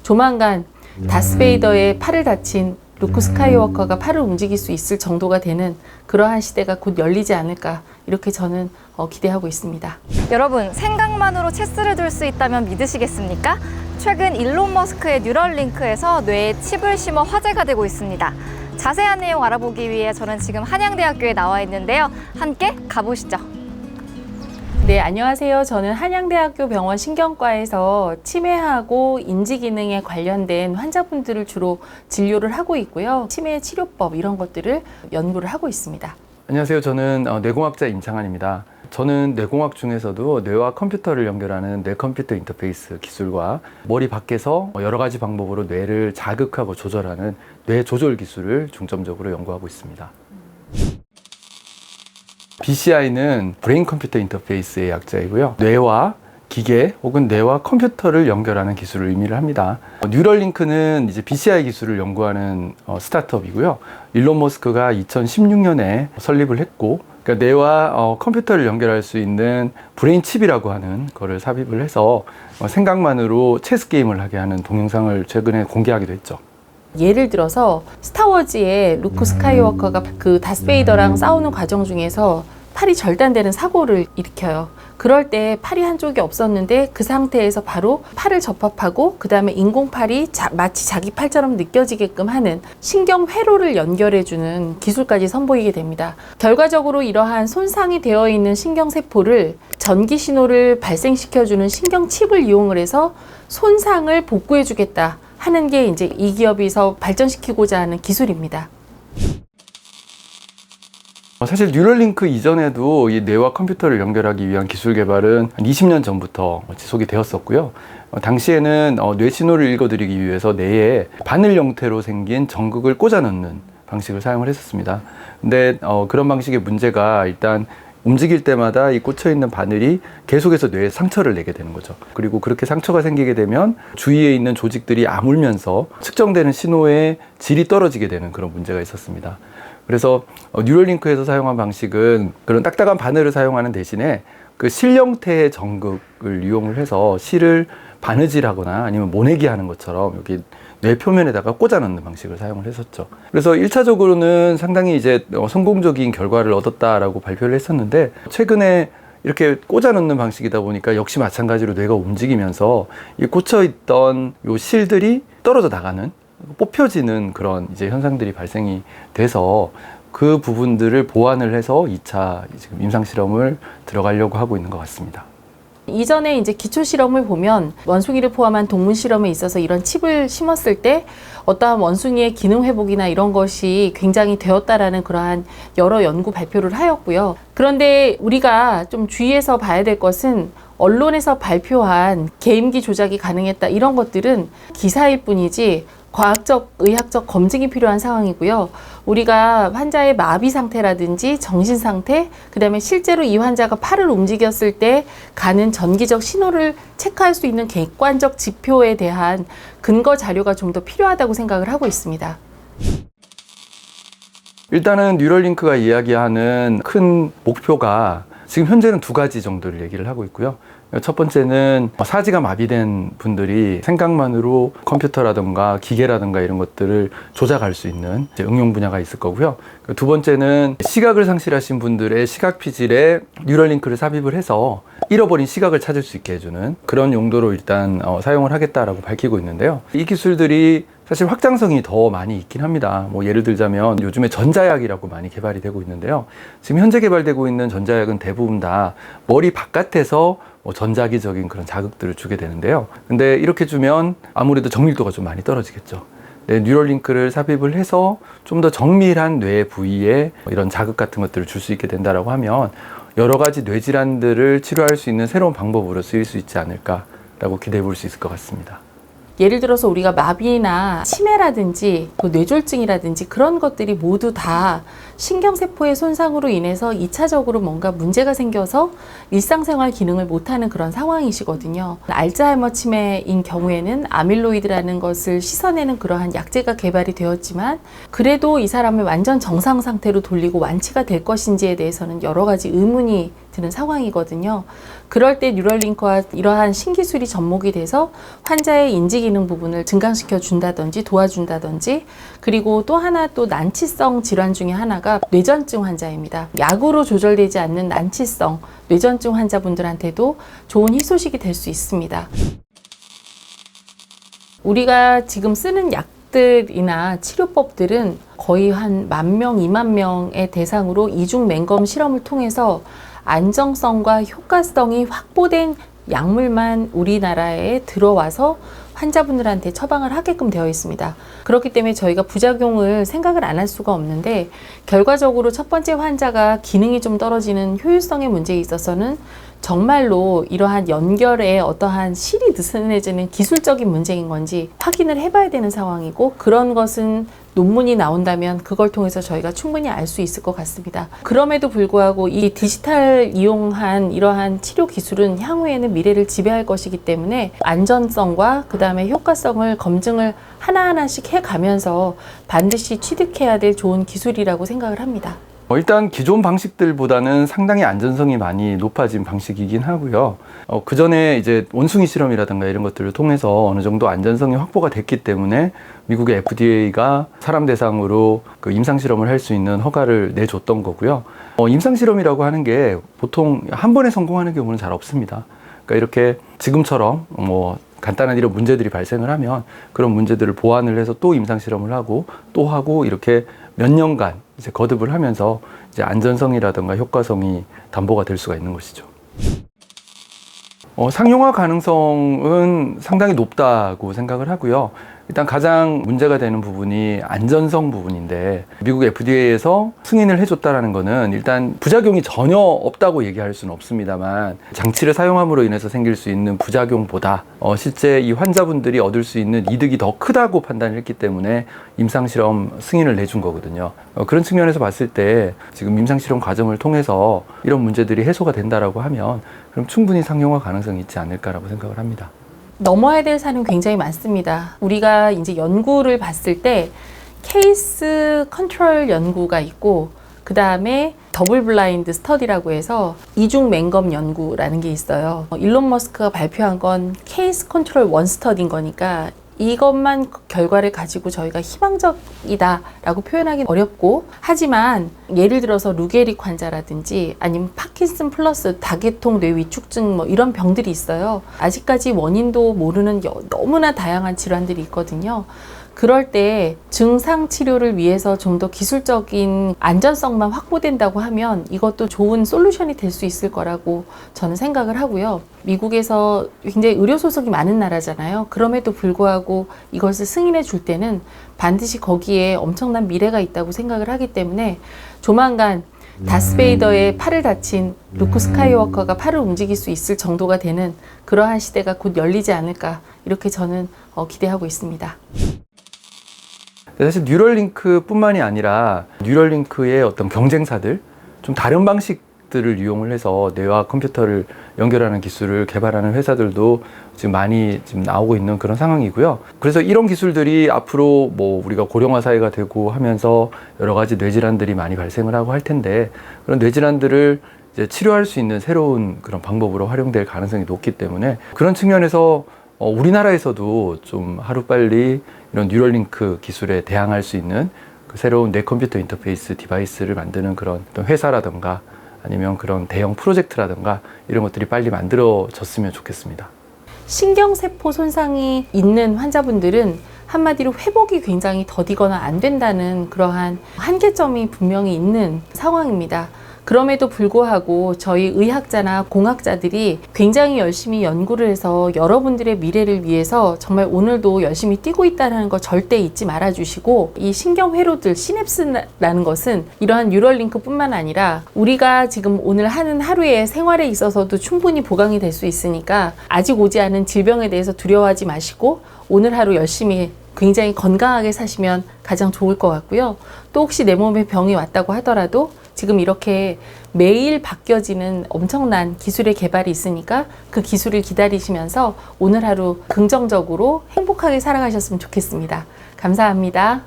조만간 다스베이더의 팔을 다친 루크 스카이워커가 팔을 움직일 수 있을 정도가 되는 그러한 시대가 곧 열리지 않을까 이렇게 저는 기대하고 있습니다. 여러분, 생각만으로 체스를 둘 수 있다면 믿으시겠습니까? 최근 일론 머스크의 뉴럴링크에서 뇌에 칩을 심어 화제가 되고 있습니다. 자세한 내용 알아보기 위해 저는 지금 한양대학교에 나와 있는데요. 함께 가보시죠. 네, 안녕하세요. 저는 한양대학교 병원 신경과에서 치매하고 인지기능에 관련된 환자분들을 주로 진료를 하고 있고요. 치매 치료법 이런 것들을 연구를 하고 있습니다. 안녕하세요. 저는 뇌공학자 임창환입니다. 저는 뇌공학 중에서도 뇌와 컴퓨터를 연결하는 뇌컴퓨터 인터페이스 기술과 머리 밖에서 여러 가지 방법으로 뇌를 자극하고 조절하는 뇌 조절 기술을 중점적으로 연구하고 있습니다. BCI는 브레인 컴퓨터 인터페이스의 약자이고요. 뇌와 기계 혹은 뇌와 컴퓨터를 연결하는 기술을 의미를 합니다. 뉴럴링크는 이제 BCI 기술을 연구하는 스타트업이고요. 일론 머스크가 2016년에 설립을 했고, 그러니까 뇌와 컴퓨터를 연결할 수 있는 브레인 칩이라고 하는 거를 삽입을 해서 생각만으로 체스 게임을 하게 하는 동영상을 최근에 공개하기도 했죠. 예를 들어서 스타워즈의 루크 스카이워커가 그 다스베이더랑 싸우는 과정 중에서 팔이 절단되는 사고를 일으켜요. 그럴 때 팔이 한쪽이 없었는데 그 상태에서 바로 팔을 접합하고 그 다음에 인공팔이 마치 자기 팔처럼 느껴지게끔 하는 신경회로를 연결해주는 기술까지 선보이게 됩니다. 결과적으로 이러한 손상이 되어 있는 신경세포를 전기 신호를 발생시켜주는 신경칩을 이용을 해서 손상을 복구해주겠다 하는 게 이제 이 기업에서 발전시키고자 하는 기술입니다. 사실 뉴럴링크 이전에도 이 뇌와 컴퓨터를 연결하기 위한 기술 개발은 한 20년 전부터 지속이 되었었고요. 당시에는 뇌 신호를 읽어드리기 위해서 뇌에 바늘 형태로 생긴 전극을 꽂아 넣는 방식을 사용을 했었습니다. 근데 그런 방식의 문제가 일단 움직일 때마다 이 꽂혀 있는 바늘이 계속해서 뇌에 상처를 내게 되는 거죠. 그리고 그렇게 상처가 생기게 되면 주위에 있는 조직들이 아물면서 측정되는 신호의 질이 떨어지게 되는 그런 문제가 있었습니다. 그래서 뉴럴링크에서 사용한 방식은 그런 딱딱한 바늘을 사용하는 대신에 그 실 형태의 전극을 이용을 해서 실을 바느질하거나 아니면 모내기 하는 것처럼 여기 뇌 표면에다가 꽂아 넣는 방식을 사용을 했었죠. 그래서 1차적으로는 상당히 이제 성공적인 결과를 얻었다라고 발표를 했었는데, 최근에 이렇게 꽂아 넣는 방식이다 보니까 역시 마찬가지로 뇌가 움직이면서 이 꽂혀 있던 요 실들이 떨어져 나가는, 뽑혀지는 그런 이제 현상들이 발생이 돼서 그 부분들을 보완을 해서 2차 지금 임상 실험을 들어가려고 하고 있는 것 같습니다. 이전에 이제 기초 실험을 보면 원숭이를 포함한 동물 실험에 있어서 이런 칩을 심었을 때 어떠한 원숭이의 기능 회복이나 이런 것이 굉장히 되었다라는 그러한 여러 연구 발표를 하였고요. 그런데 우리가 좀 주의해서 봐야 될 것은 언론에서 발표한 게임기 조작이 가능했다 이런 것들은 기사일 뿐이지 과학적, 의학적 검증이 필요한 상황이고요. 우리가 환자의 마비 상태라든지 정신 상태, 그 다음에 실제로 이 환자가 팔을 움직였을 때 가는 전기적 신호를 체크할 수 있는 객관적 지표에 대한 근거 자료가 좀 더 필요하다고 생각을 하고 있습니다. 일단은 뉴럴링크가 이야기하는 큰 목표가 지금 현재는 2가지 정도를 얘기를 하고 있고요. 첫 번째는 사지가 마비된 분들이 생각만으로 컴퓨터라든가 기계라든가 이런 것들을 조작할 수 있는 응용 분야가 있을 거고요. 두 번째는 시각을 상실하신 분들의 시각 피질에 뉴럴링크를 삽입을 해서 잃어버린 시각을 찾을 수 있게 해주는 그런 용도로 일단 사용을 하겠다라고 밝히고 있는데요. 이 기술들이 사실 확장성이 더 많이 있긴 합니다. 예를 들자면 요즘에 전자약이라고 많이 개발이 되고 있는데요. 지금 현재 개발되고 있는 전자약은 대부분 다 머리 바깥에서 전자기적인 그런 자극들을 주게 되는데요. 근데 이렇게 주면 아무래도 정밀도가 좀 많이 떨어지겠죠. 네, 뉴럴링크를 삽입을 해서 좀 더 정밀한 뇌 부위에 이런 자극 같은 것들을 줄 수 있게 된다라고 하면 여러 가지 뇌질환들을 치료할 수 있는 새로운 방법으로 쓰일 수 있지 않을까라고 기대해 볼 수 있을 것 같습니다. 예를 들어서 우리가 마비나 치매라든지 뇌졸중이라든지 그런 것들이 모두 다 신경세포의 손상으로 인해서 2차적으로 뭔가 문제가 생겨서 일상생활 기능을 못하는 그런 상황이시거든요. 알츠하이머 치매인 경우에는 아밀로이드라는 것을 씻어내는 그러한 약제가 개발이 되었지만 그래도 이 사람을 완전 정상 상태로 돌리고 완치가 될 것인지에 대해서는 여러 가지 의문이 드는 상황이거든요. 그럴 때 뉴럴링크와 이러한 신기술이 접목이 돼서 환자의 인지기능 부분을 증강시켜 준다든지 도와준다든지, 그리고 또 하나 또 난치성 질환 중에 하나가 뇌전증 환자입니다. 약으로 조절되지 않는 난치성 뇌전증 환자분들한테도 좋은 희소식이 될 수 있습니다. 우리가 지금 쓰는 약들이나 치료법들은 거의 한 10,000명, 20,000명의 대상으로 이중 맹검 실험을 통해서 안정성과 효과성이 확보된 약물만 우리나라에 들어와서 환자분들한테 처방을 하게끔 되어 있습니다. 그렇기 때문에 저희가 부작용을 생각을 안 할 수가 없는데, 결과적으로 첫 번째 환자가 기능이 좀 떨어지는 효율성의 문제에 있어서는 정말로 이러한 연결에 어떠한 실이 느슨해지는 기술적인 문제인 건지 확인을 해봐야 되는 상황이고, 그런 것은 논문이 나온다면 그걸 통해서 저희가 충분히 알 수 있을 것 같습니다. 그럼에도 불구하고 이 디지털 이용한 이러한 치료 기술은 향후에는 미래를 지배할 것이기 때문에 안전성과 그 다음에 효과성을 검증을 하나하나씩 해가면서 반드시 취득해야 될 좋은 기술이라고 생각을 합니다. 일단 기존 방식들보다는 상당히 안전성이 많이 높아진 방식이긴 하고요. 그 전에 이제 원숭이 실험이라든가 이런 것들을 통해서 어느 정도 안전성이 확보가 됐기 때문에 미국의 FDA가 사람 대상으로 그 임상 실험을 할 수 있는 허가를 내줬던 거고요. 임상 실험이라고 하는 게 보통 한 번에 성공하는 경우는 잘 없습니다. 그러니까 이렇게 지금처럼 뭐 간단한 이런 문제들이 발생을 하면 그런 문제들을 보완을 해서 또 임상 실험을 하고 또 하고 이렇게 몇 년간 이제 거듭을 하면서 이제 안전성이라든가 효과성이 담보가 될 수가 있는 것이죠. 상용화 가능성은 상당히 높다고 생각을 하고요. 일단 가장 문제가 되는 부분이 안전성 부분인데, 미국 FDA에서 승인을 해줬다라는 거는 일단 부작용이 전혀 없다고 얘기할 수는 없습니다만, 장치를 사용함으로 인해서 생길 수 있는 부작용보다 실제 이 환자분들이 얻을 수 있는 이득이 더 크다고 판단을 했기 때문에 임상실험 승인을 내준 거거든요. 그런 측면에서 봤을 때 지금 임상실험 과정을 통해서 이런 문제들이 해소가 된다라고 하면 그럼 충분히 상용화 가능성이 있지 않을까라고 생각을 합니다. 넘어야 될 산은 굉장히 많습니다. 우리가 이제 연구를 봤을 때 케이스 컨트롤 연구가 있고, 그 다음에 더블 블라인드 스터디라고 해서 이중 맹검 연구라는 게 있어요. 일론 머스크가 발표한 건 케이스 컨트롤 원 스터디인 거니까 이것만 결과를 가지고 저희가 희망적이다라고 표현하기 어렵고, 하지만 예를 들어서 루게릭 환자라든지 아니면 파킨슨 플러스 다계통 뇌위축증 뭐 이런 병들이 있어요. 아직까지 원인도 모르는 너무나 다양한 질환들이 있거든요. 그럴 때 증상 치료를 위해서 좀 더 기술적인 안전성만 확보된다고 하면 이것도 좋은 솔루션이 될 수 있을 거라고 저는 생각을 하고요. 미국에서 굉장히 의료 소속이 많은 나라잖아요. 그럼에도 불구하고 이것을 승인해 줄 때는 반드시 거기에 엄청난 미래가 있다고 생각을 하기 때문에, 조만간 다스베이더의 팔을 다친 루크 스카이워커가 팔을 움직일 수 있을 정도가 되는 그러한 시대가 곧 열리지 않을까, 이렇게 저는 기대하고 있습니다. 사실 뉴럴링크뿐만이 아니라 뉴럴링크의 어떤 경쟁사들, 좀 다른 방식들을 이용을 해서 뇌와 컴퓨터를 연결하는 기술을 개발하는 회사들도 지금 많이 지금 나오고 있는 그런 상황이고요. 그래서 이런 기술들이 앞으로 뭐 우리가 고령화 사회가 되고 하면서 여러 가지 뇌질환들이 많이 발생을 하고 할 텐데, 그런 뇌질환들을 이제 치료할 수 있는 새로운 그런 방법으로 활용될 가능성이 높기 때문에, 그런 측면에서 우리나라에서도 좀 하루빨리 이런 뉴럴링크 기술에 대항할 수 있는 그 새로운 뇌 컴퓨터 인터페이스 디바이스를 만드는 그런 회사라든가 아니면 그런 대형 프로젝트라든가 이런 것들이 빨리 만들어졌으면 좋겠습니다. 신경세포 손상이 있는 환자분들은 한마디로 회복이 굉장히 더디거나 안 된다는 그러한 한계점이 분명히 있는 상황입니다. 그럼에도 불구하고 저희 의학자나 공학자들이 굉장히 열심히 연구를 해서 여러분들의 미래를 위해서 정말 오늘도 열심히 뛰고 있다는 거 절대 잊지 말아 주시고, 이 신경회로들, 시냅스라는 것은 이러한 뉴럴링크뿐만 아니라 우리가 지금 오늘 하는 하루의 생활에 있어서도 충분히 보강이 될 수 있으니까, 아직 오지 않은 질병에 대해서 두려워하지 마시고 오늘 하루 열심히 굉장히 건강하게 사시면 가장 좋을 것 같고요. 또 혹시 내 몸에 병이 왔다고 하더라도 지금 이렇게 매일 바뀌어지는 엄청난 기술의 개발이 있으니까 그 기술을 기다리시면서 오늘 하루 긍정적으로 행복하게 살아가셨으면 좋겠습니다. 감사합니다.